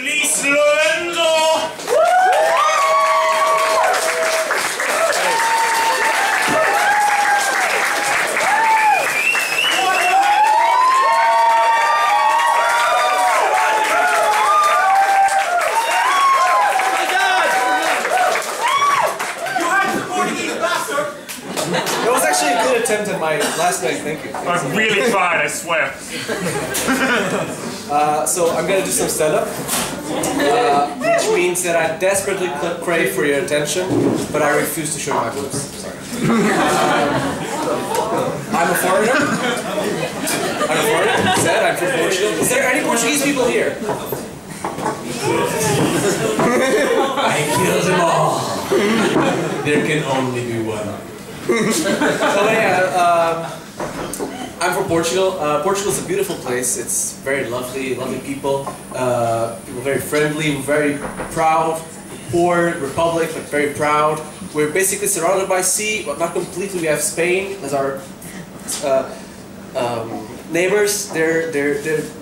Release Lourenco! It was actually a good attempt at my last night, thank you. I really tried, I swear. So I'm gonna do some stand-up, which means that I desperately crave for your attention, but I refuse to show you my boobs. Sorry. I'm a foreigner. Said I'm from Portugal. Is there any Portuguese people here? I killed them all. There can only be one. So yeah, I'm from Portugal. Portugal is a beautiful place. It's very lovely, lovely people. People very friendly, very proud. Poor republic, but very proud. We're basically surrounded by sea, but not completely. We have Spain as our neighbors. They're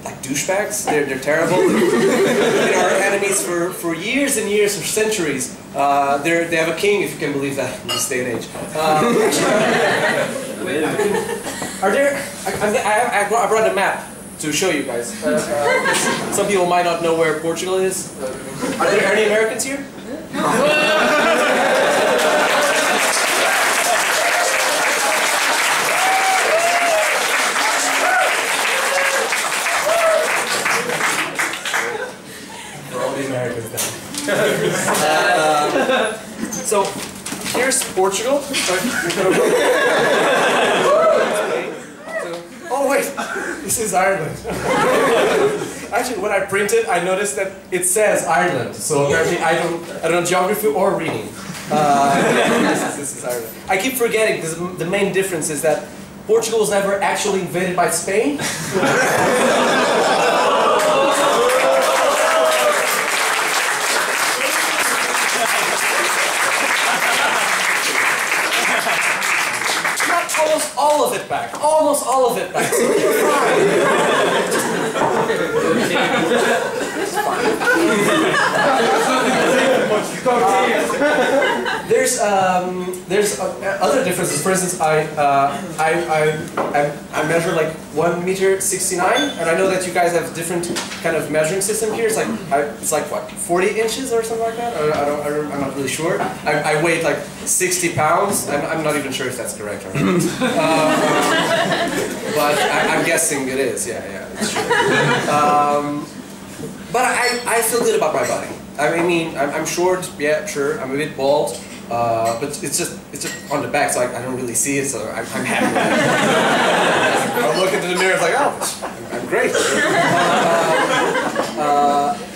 like douchebags. They're terrible. They are our enemies for years and years, for centuries. They have a king, if you can believe that, in this day and age. Are there? I brought a map to show you guys. Some people might not know where Portugal is. Are there any Americans here? For all the Americans then. So here's Portugal. Oh wait, this is Ireland. Actually, when I printed, I noticed that it says Ireland. So apparently, I don't know geography or reading. This is Ireland. I keep forgetting because the main difference is that Portugal was never actually invaded by Spain. Almost all of it back. Almost all of it back. So you're fine. There's other differences. For instance, I measure like 1.69 m, and I know that you guys have different kind of measuring system here. It's like what, 40 inches or something like that. I'm not really sure. I weigh like 60 pounds. I'm not even sure if that's correct or not. But I'm guessing it is. Yeah, it's true. But I feel good about my body. I mean, I'm short, yeah, sure. I'm a bit bald, but it's just on the back, so I don't really see it. So I'm happy with it. I look into the mirror, it's like, oh, I'm great.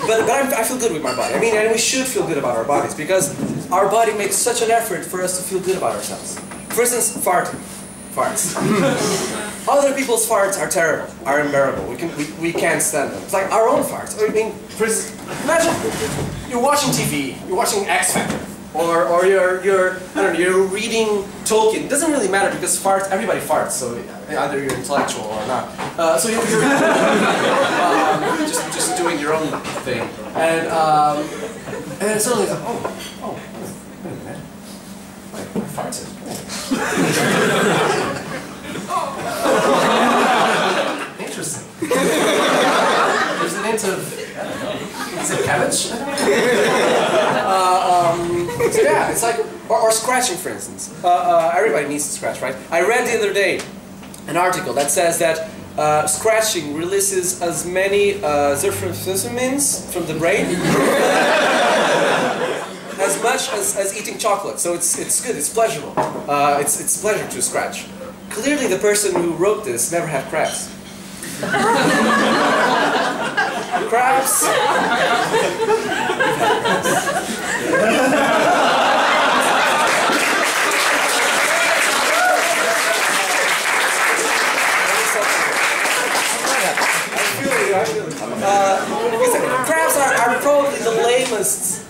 But I feel good with my body. I mean, and we should feel good about our bodies because our body makes such an effort for us to feel good about ourselves. For instance, farting. Farts. Other people's farts are terrible, are unbearable. We can't stand them. It's like our own farts. I mean, for instance, imagine you're watching TV, you're watching X Factor, or you're I don't know, you're reading Tolkien. It doesn't really matter because farts. Everybody farts, so either you're intellectual or not. So you're just doing your own thing, and then suddenly it's like, oh, wait a minute, my farts is. Interesting. There's an hint of, I don't know, is it cabbage? So yeah, it's like, or scratching, for instance. Everybody needs to scratch, right? I read the other day an article that says that scratching releases as many serotonins from the brain as much as eating chocolate. So it's good, it's pleasurable. It's pleasure to scratch. Clearly the person who wrote this never had crabs. Crabs? Crabs are probably the lamest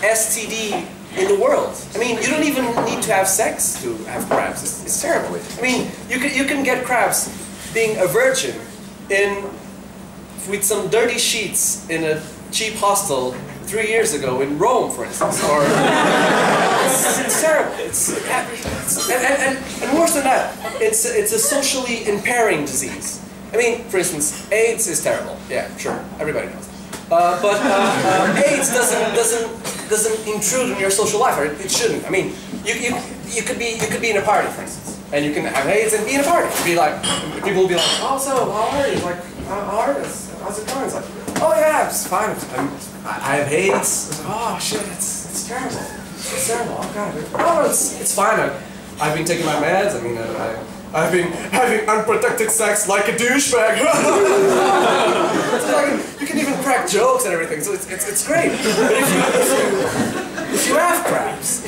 STD in the world. I mean, you don't even need to have sex to have crabs. It's terrible. I mean, you can get crabs being a virgin with some dirty sheets in a cheap hostel 3 years ago in Rome, for instance. Or it's terrible. And worse than that, it's a socially impairing disease. I mean, for instance, AIDS is terrible. Yeah, sure, everybody knows. But AIDS doesn't intrude in your social life, or it shouldn't. I mean, you could be in a party, for instance, and you can have AIDS and be in a party. Be like, people will be like, oh, so how are you? Like, how are you? How's it going? It's like, oh yeah, it's fine. I have AIDS. It's like, oh shit, it's terrible. It's terrible. Oh god. Oh, it's fine. I've been taking my meds. I mean, I've been having unprotected sex like a douchebag. So like, you can even crack jokes and everything. So it's great. But if you have craps,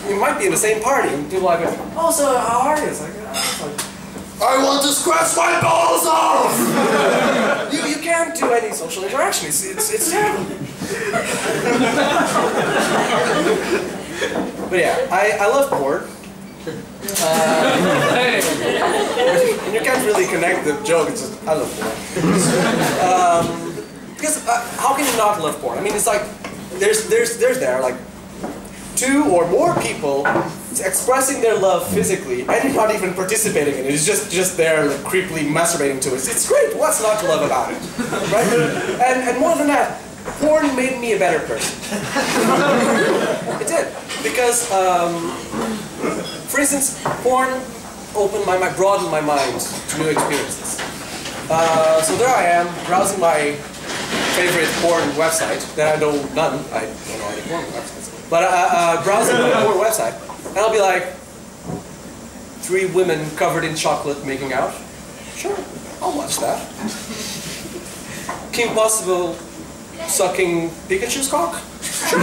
you might be in the same party and people are like, oh, so how are you? It's like, I want to scratch my balls off! you can't do any social interaction. It's terrible. But yeah, I love porn. And you can't really connect the joke. It's just, I love porn. Because how can you not love porn? I mean, it's like there's there like 2 or more people expressing their love physically, and you're not even participating in it. It's just there, like, creepily masturbating to it. It's great. What's not to love about it, right? And more than that, porn made me a better person. It did, because, for instance, porn broadened my mind to new experiences. So there I am, browsing my favorite porn website that I know none. I don't know any porn websites, but browsing my porn website. And I'll be like, 3 women covered in chocolate making out? Sure, I'll watch that. Kim Possible sucking Pikachu's cock? Sure.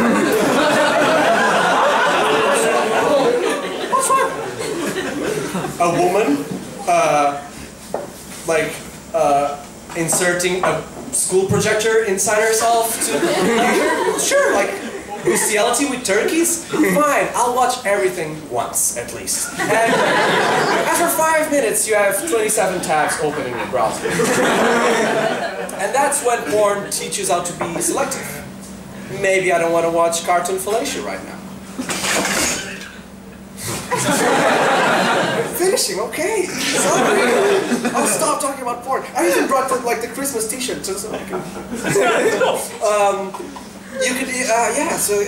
That's fine. A woman, inserting a school projector inside herself to the computer? Sure, like, bestiality with turkeys? Fine, I'll watch everything once, at least. And after 5 minutes, you have 27 tabs open in your browser. And that's when porn teaches how to be selective. Maybe I don't want to watch cartoon fellatio right now. Finishing, okay. Sorry. I'll stop talking about porn. I even brought the Christmas t-shirt so I can... You could, yeah. So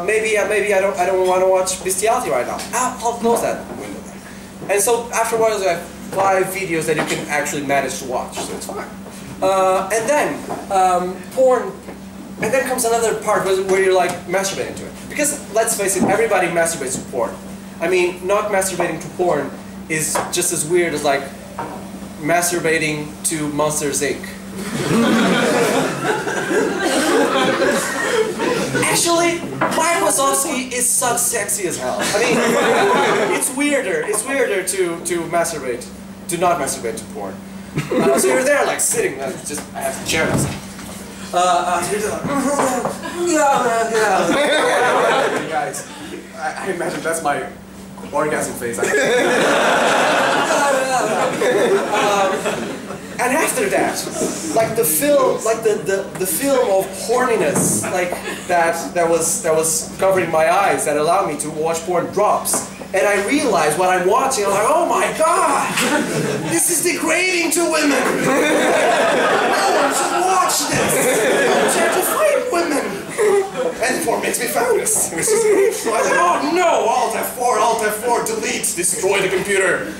maybe I don't want to watch bestiality right now. I'll close that window then. And so afterwards, I have 5 videos that you can actually manage to watch. So it's fine. And then porn. And then comes another part where you're like masturbating to it. Because let's face it, everybody masturbates to porn. I mean, not masturbating to porn is just as weird as like masturbating to Monsters Inc. Actually, Mike Wazowski is so sexy as hell. I mean, it's weirder to masturbate, to not masturbate to porn. So you're there like sitting, I have to chair myself. You're just like, yeah. Guys, I imagine that's my orgasm face. And after that, like the film, the film of horniness, like that was covering my eyes, that allowed me to watch porn drops. And I realized what I'm watching, I'm like, oh my god, this is degrading to women. No one should watch this. I'm trying to fight women. And porn makes me famous. Which is great. So I was like, oh no, Alt F4, delete, destroy the computer.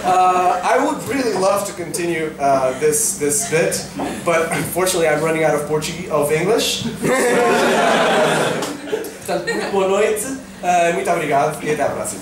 I would really love to continue this bit, but unfortunately I'm running out of English. Portanto, muito boa noite, muito obrigado e até a próxima.